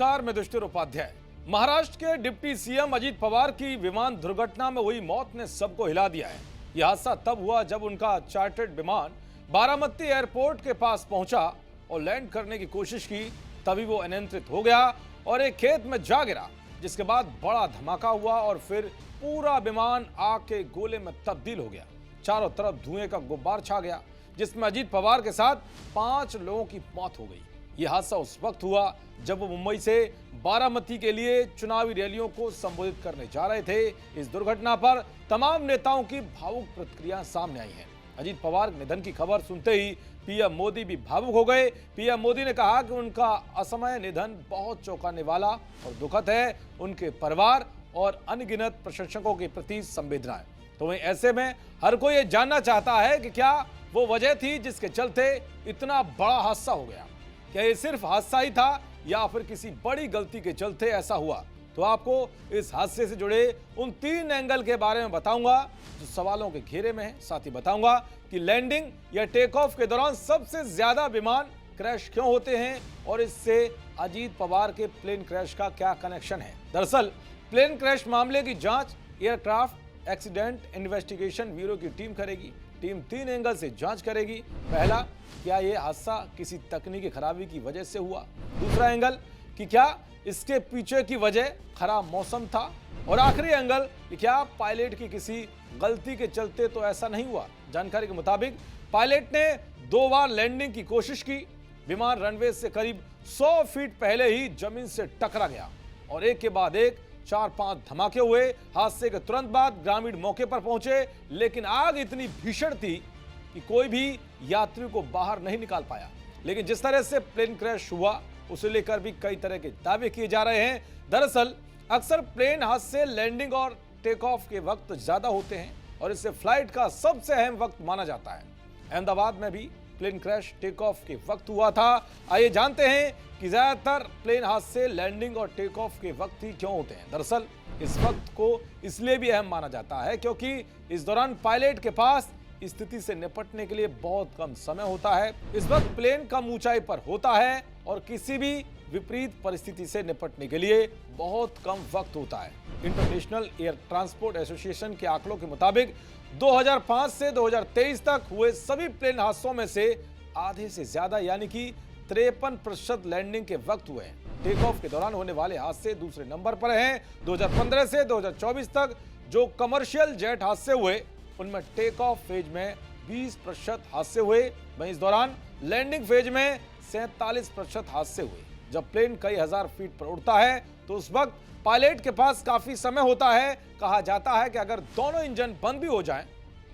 नमस्कार, मैं दुष्टिर उपाध्याय। महाराष्ट्र के डिप्टी सीएम अजीत पवार की विमान दुर्घटना में हुई मौत ने सबको हिला दिया है। यह हादसा तब हुआ जब उनका चार्टर्ड विमान बारामती एयरपोर्ट के पास पहुंचा और लैंड करने की कोशिश की। तभी वो अनियंत्रित हो गया और एक खेत में जा गिरा, जिसके बाद बड़ा धमाका हुआ और फिर पूरा विमान आग के गोले में तब्दील हो गया। चारों तरफ धुएं का गुब्बार छा गया, जिसमें अजीत पवार के साथ 5 लोगों की मौत हो गई। यह हादसा उस वक्त हुआ जब वो मुंबई से बारामती के लिए चुनावी रैलियों को संबोधित करने जा रहे थे। इस दुर्घटना पर तमाम नेताओं की भावुक प्रतिक्रिया सामने आई हैं। अजीत पवार के निधन की खबर सुनते ही पीएम मोदी भी भावुक हो गए। पीएम मोदी ने कहा कि उनका असमय निधन बहुत चौंकाने वाला और दुखद है। उनके परिवार और अनगिनत प्रशंसकों के प्रति संवेदनाएं। तो वहीं ऐसे में हर कोई ये जानना चाहता है कि क्या वो वजह थी जिसके चलते इतना बड़ा हादसा हो गया। क्या ये सिर्फ हादसा ही था या फिर किसी बड़ी गलती के चलते ऐसा हुआ? तो आपको इस हादसे से जुड़े उन 3 एंगल के बारे में बताऊंगा जो सवालों के घेरे में है। साथ ही बताऊंगा कि लैंडिंग या टेक ऑफ के दौरान सबसे ज्यादा विमान क्रैश क्यों होते हैं और इससे अजीत पवार के प्लेन क्रैश का क्या कनेक्शन है। दरअसल प्लेन क्रैश मामले की जांच एयरक्राफ्ट एक्सीडेंट इन्वेस्टिगेशन ब्यूरो की टीम करेगी। टीम 3 एंगल से जांच करेगी। पहला, क्या यह हादसा किसी तकनीकी खराबी की वजह से हुआ? दूसरा एंगल कि क्या इसके पीछे की वजह खराब मौसम था? और आखिरी एंगल कि क्या पायलट की किसी गलती के चलते तो ऐसा नहीं हुआ? जानकारी के मुताबिक पायलट ने 2 बार लैंडिंग की कोशिश की। विमान रनवे से करीब 100 फीट पहले ही जमीन से टकरा गया और एक के बाद एक 4-5 धमाके हुए। हादसे के तुरंत बाद ग्रामीण मौके पर पहुंचे, लेकिन आग इतनी भीषण थी कि कोई भी यात्री को बाहर नहीं निकाल पाया। लेकिन जिस तरह से प्लेन क्रैश हुआ उसे लेकर भी कई तरह के दावे किए जा रहे हैं। दरअसल अक्सर प्लेन हादसे लैंडिंग और टेक ऑफ के वक्त ज्यादा होते हैं और इसे फ्लाइट का सबसे अहम वक्त माना जाता है। अहमदाबाद में भी प्लेन क्रैश टेक ऑफ के वक्त हुआ था। आइए जानते हैं कि ज्यादातर प्लेन हादसे लैंडिंग और टेक ऑफ के वक्त ही क्यों होते हैं। दरअसल इस वक्त को इसलिए भी अहम माना जाता है क्योंकि इस दौरान पायलट के पास स्थिति से निपटने के लिए बहुत कम समय होता है। इस वक्त प्लेन कम ऊंचाई पर होता है और किसी भी विपरीत परिस्थिति से निपटने के लिए बहुत कम वक्त होता है। इंटरनेशनल एयर ट्रांसपोर्ट एसोसिएशन के आंकड़ों के मुताबिक 2005 से 2023 तक हुए सभी प्लेन हादसों में से आधे से ज्यादा यानी कि 53% लैंडिंग के वक्त हुए हैं। टेक ऑफ के दौरान होने वाले हादसे दूसरे नंबर पर हैं। 2015 से 2024 तक जो कमर्शियल जेट हादसे हुए उनमें टेक ऑफ फेज में 20% हादसे हुए। वहीं इस दौरान लैंडिंग फेज में 47% हादसे हुए। जब प्लेन कई हजार फीट पर उड़ता है तो उस वक्त पायलट के पास काफी समय होता है। कहा जाता है कि अगर दोनों इंजन बंद भी हो जाएं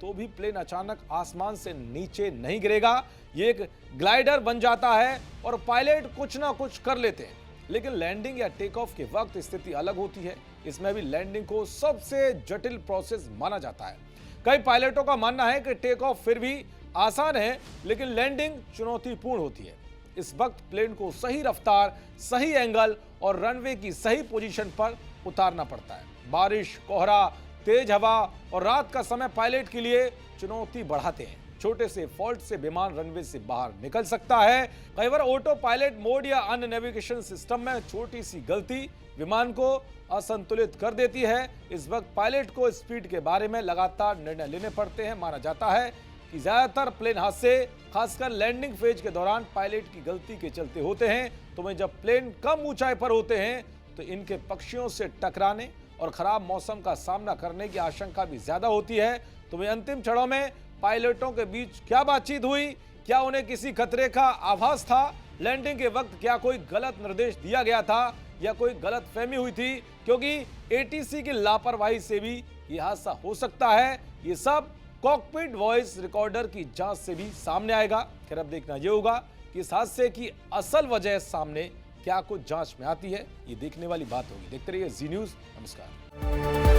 तो भी प्लेन अचानक आसमान से नीचे नहीं गिरेगा। ये एक ग्लाइडर बन जाता है और पायलट कुछ ना कुछ कर लेते हैं। लेकिन लैंडिंग या टेक ऑफ के वक्त स्थिति अलग होती है। इसमें भी लैंडिंग को सबसे जटिल प्रोसेस माना जाता है। कई पायलटों का मानना है कि टेक ऑफ फिर भी आसान है, लेकिन लैंडिंग चुनौतीपूर्ण होती है। इस वक्त प्लेन को सही रफ्तार, सही एंगल और रनवे की सही पोजीशन पर उतारना पड़ता है। बारिश, कोहरा, तेज हवा और रात का समय पायलट के लिए चुनौती बढ़ाते हैं। छोटे से फॉल्ट से विमान रनवे से बाहर निकल सकता है। कई बार ऑटो पायलट मोड या अन्य नेविगेशन सिस्टम में छोटी सी गलती विमान को असंतुलित कर देती है। इस वक्त पायलट को स्पीड के बारे में लगातार निर्णय लेने पड़ते हैं। माना जाता है कि ज्यादातर प्लेन हादसे खासकर लैंडिंग फेज के दौरान पायलट की गलती के चलते होते हैं। तो वहीं जब प्लेन कम ऊंचाई पर होते हैं तो इनके पक्षियों से टकराने और खराब मौसम का सामना करने की आशंका भी ज्यादा होती है। तो वहीं अंतिम क्षणों में पायलटों के बीच क्या बातचीत हुई? क्या उन्हें किसी खतरे का आभास था? लैंडिंग के वक्त क्या कोई गलत निर्देश दिया गया था या कोई गलत फहमी हुई थी? क्योंकि एटीसी की लापरवाही से भी यह हादसा हो सकता है। ये सब कॉकपिट वॉइस रिकॉर्डर की जांच से भी सामने आएगा। खैर, अब देखना यह होगा कि इस हादसे की असल वजह सामने क्या कुछ जांच में आती है। ये देखने वाली बात होगी। देखते रहिए जी न्यूज़। नमस्कार।